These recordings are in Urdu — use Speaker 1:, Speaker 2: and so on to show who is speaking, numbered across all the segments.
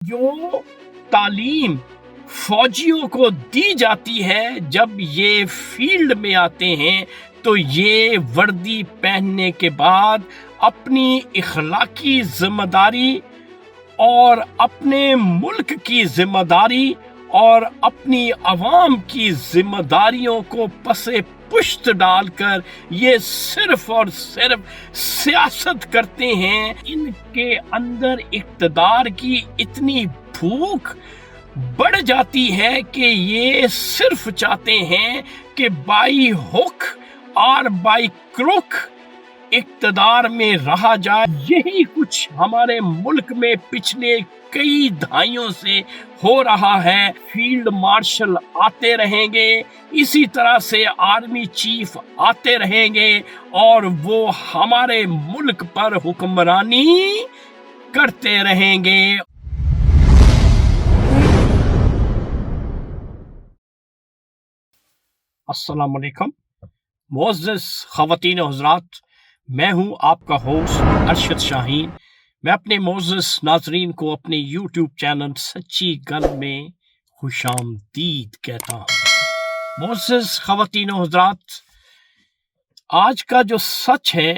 Speaker 1: جو تعلیم فوجیوں کو دی جاتی ہے جب یہ فیلڈ میں آتے ہیں تو یہ وردی پہننے کے بعد اپنی اخلاقی ذمہ داری اور اپنے ملک کی ذمہ داری اور اپنی عوام کی ذمہ داریوں کو پسے پشت ڈال کر یہ صرف اور صرف سیاست کرتے ہیں۔ ان کے اندر اقتدار کی اتنی بھوک بڑھ جاتی ہے کہ یہ صرف چاہتے ہیں کہ بائی ہک اور بائی کروک اقتدار میں رہا جائے۔ یہی کچھ ہمارے ملک میں پچھلے کئی دہائیوں سے ہو رہا ہے۔ فیلڈ مارشل آتے رہیں گے، اسی طرح سے آرمی چیف آتے رہیں گے اور وہ ہمارے ملک پر حکمرانی کرتے رہیں گے۔ السلام علیکم معزز خواتین و حضرات، میں ہوں آپ کا ہوسٹ ارشد شاہین۔ میں اپنے معزز ناظرین کو اپنے یوٹیوب چینل سچی گل میں خوش آمدید کہتا ہوں۔ معزز خواتین و حضرات، آج کا جو سچ ہے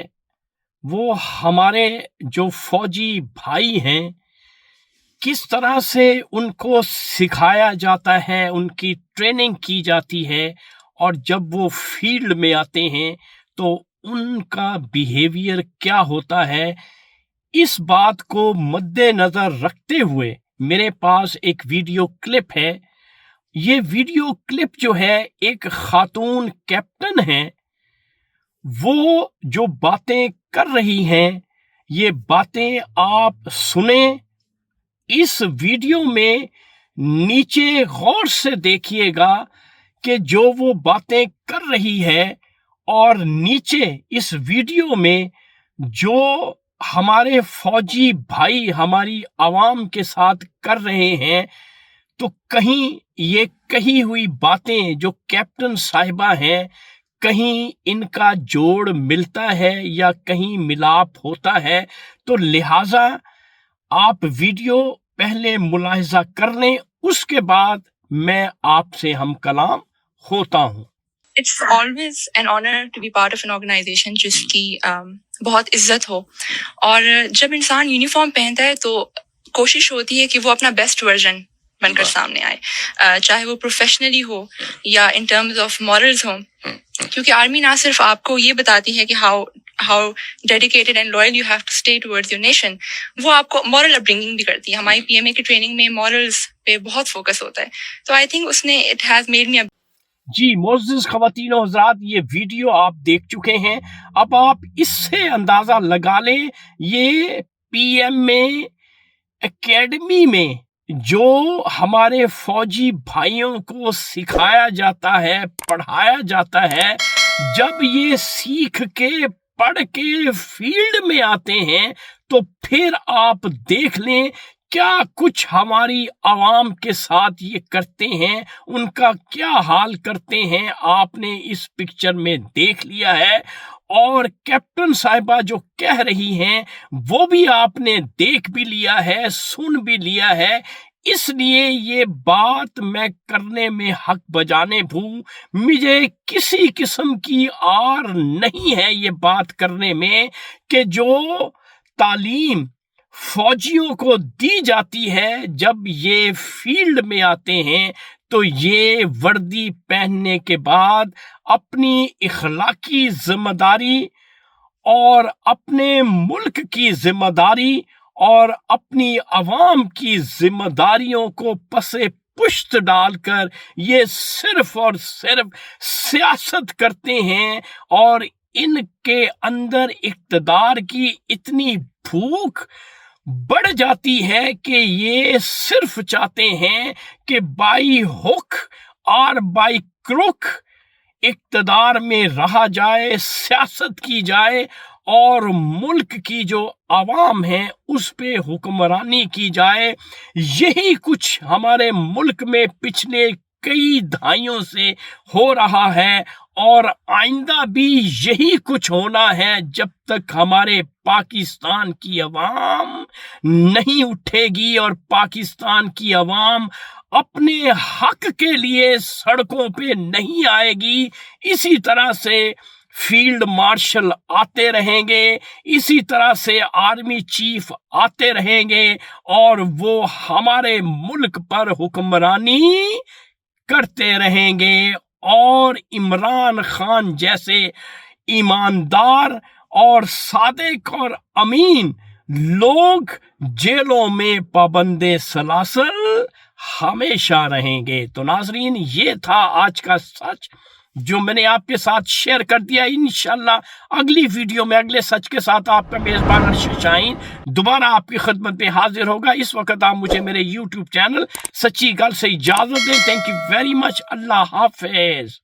Speaker 1: وہ ہمارے جو فوجی بھائی ہیں کس طرح سے ان کو سکھایا جاتا ہے، ان کی ٹریننگ کی جاتی ہے، اور جب وہ فیلڈ میں آتے ہیں تو ان کا بیہیویئر کیا ہوتا ہے، اس بات کو مد نظر رکھتے ہوئے میرے پاس ایک ویڈیو کلپ ہے۔ یہ ویڈیو کلپ جو ہے ایک خاتون کیپٹن ہے، وہ جو باتیں کر رہی ہیں یہ باتیں آپ سنیں۔ اس ویڈیو میں نیچے غور سے دیکھیے گا کہ جو وہ باتیں کر رہی ہے اور نیچے اس ویڈیو میں جو ہمارے فوجی بھائی ہماری عوام کے ساتھ کر رہے ہیں، تو کہیں یہ کہی ہوئی باتیں جو کیپٹن صاحبہ ہیں کہیں ان کا جوڑ ملتا ہے یا کہیں ملاپ ہوتا ہے، تو لہٰذا آپ ویڈیو پہلے ملاحظہ کر لیں، اس کے بعد میں آپ سے ہم کلام ہوتا ہوں۔
Speaker 2: It's always an honor to be part of an organization جس کی بہت عزت ہو، اور جب انسان یونیفارم پہنتا ہے تو کوشش ہوتی ہے کہ وہ اپنا بیسٹ ورژن بن کر سامنے آئے، چاہے وہ پروفیشنلی ہو یا ان ٹرمز آف مورلز ہوں، کیونکہ آرمی نہ صرف آپ کو یہ بتاتی ہے کہ how dedicated and loyal you have to stay towards your nation, وہ آپ کو مورل اپ برنگنگ بھی کرتی ہے۔ ہماری پی ایم اے کی ٹریننگ میں مورلز پہ بہت فوکس ہوتا ہے، تو آئی تھنک اس نے اٹ ہیز میڈ می۔
Speaker 1: جی معزز خواتین و حضرات، یہ ویڈیو آپ دیکھ چکے ہیں، اب آپ اس سے اندازہ لگا لیں یہ پی ایم اے اکیڈمی میں جو ہمارے فوجی بھائیوں کو سکھایا جاتا ہے، پڑھایا جاتا ہے، جب یہ سیکھ کے پڑھ کے فیلڈ میں آتے ہیں تو پھر آپ دیکھ لیں کیا کچھ ہماری عوام کے ساتھ یہ کرتے ہیں، ان کا کیا حال کرتے ہیں، آپ نے اس پکچر میں دیکھ لیا ہے۔ اور کیپٹن صاحبہ جو کہہ رہی ہیں وہ بھی آپ نے دیکھ بھی لیا ہے، سن بھی لیا ہے، اس لیے یہ بات میں کرنے میں حق بجانے ہوں، مجھے کسی قسم کی آر نہیں ہے یہ بات کرنے میں کہ جو تعلیم فوجیوں کو دی جاتی ہے جب یہ فیلڈ میں آتے ہیں تو یہ وردی پہننے کے بعد اپنی اخلاقی ذمہ داری اور اپنے ملک کی ذمہ داری اور اپنی عوام کی ذمہ داریوں کو پسے پشت ڈال کر یہ صرف اور صرف سیاست کرتے ہیں، اور ان کے اندر اقتدار کی اتنی بھوک بڑھ جاتی ہے کہ یہ صرف چاہتے ہیں کہ بائی ہک اور بائی کروک اقتدار میں رہا جائے، سیاست کی جائے اور ملک کی جو عوام ہے اس پہ حکمرانی کی جائے۔ یہی کچھ ہمارے ملک میں پچھلے کئی دہائیوں سے ہو رہا ہے اور آئندہ بھی یہی کچھ ہونا ہے جب تک ہمارے پاکستان کی عوام نہیں اٹھے گی اور پاکستان کی عوام اپنے حق کے لیے سڑکوں پہ نہیں آئے گی۔ اسی طرح سے فیلڈ مارشل آتے رہیں گے، اسی طرح سے آرمی چیف آتے رہیں گے اور وہ ہمارے ملک پر حکمرانی کرتے رہیں گے، اور عمران خان جیسے ایماندار اور صادق اور امین لوگ جیلوں میں پابند سلاسل ہمیشہ رہیں گے۔ تو ناظرین، یہ تھا آج کا سچ جو میں نے آپ کے ساتھ شیئر کر دیا۔ انشاءاللہ اگلی ویڈیو میں اگلے سچ کے ساتھ آپ کا میزبان ارشد شاہین دوبارہ آپ کی خدمت میں حاضر ہوگا۔ اس وقت آپ مجھے میرے یوٹیوب چینل سچی گل سے اجازت دیں۔ Thank you very much. اللہ حافظ۔